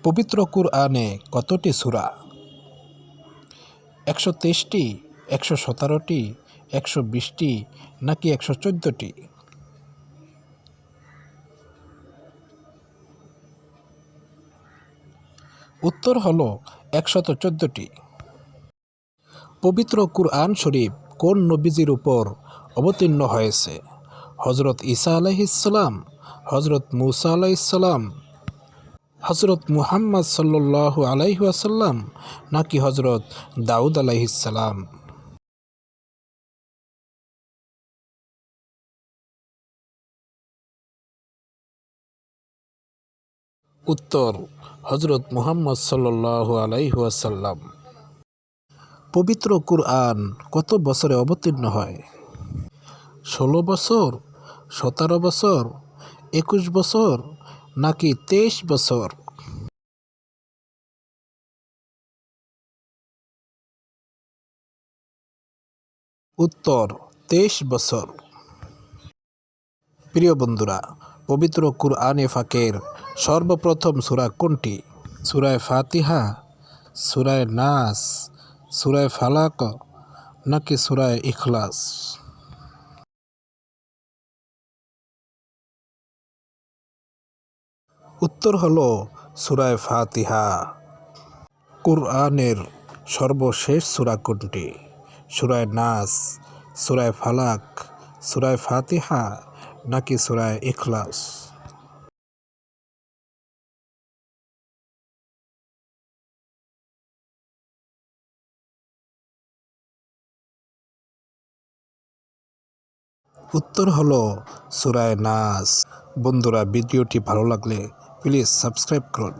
পবিত্র কুরআনে কতটি সূরা? 123টি, 117টি, 120টি নাকি 114টি? উত্তর হলো 114টি। পবিত্র কুরআন শরীফ কোন নবীজির উপর অবতীর্ণ হয়েছে? হজরত ঈসা আলাইহিসসালাম, হজরত মুসা আলাইহিসসালাম, হজরত মুহাম্মদ সাল্লাল্লাহু আলাইহি ওয়াসাল্লাম নাকি হজরত দাউদ আলাইহিসসালাম? উত্তর হজরত মুহাম্মদ সাল্লাল্লাহু আলাইহি ওয়াসাল্লাম। পবিত্র কুরআন কত বছরে অবতীর্ণ হয়? 16 বছর, 17 বছর, 21 বছর নাকি 23 বছর? উত্তর 23 বছর। প্রিয় বন্ধুরা, পবিত্র কুরআনে ফাকের সর্বপ্রথম সূরা কোনটি? সূরা ফাতিহা, সূরা নাস, সূরা ফালাক নাকি সূরা ইখলাস? উত্তর হলো সূরা ফাতিহা। কুরআনের সর্বশেষ সূরা কোনটি? সূরা নাস, সূরা ফালাক, সূরা ফাতিহা নাকি সূরা ইখলাস? উত্তর হলো সূরা নাস। বন্ধুরা, ভিডিওটি ভালো লাগলে প্লিজ সাবস্ক্রাইব করুন।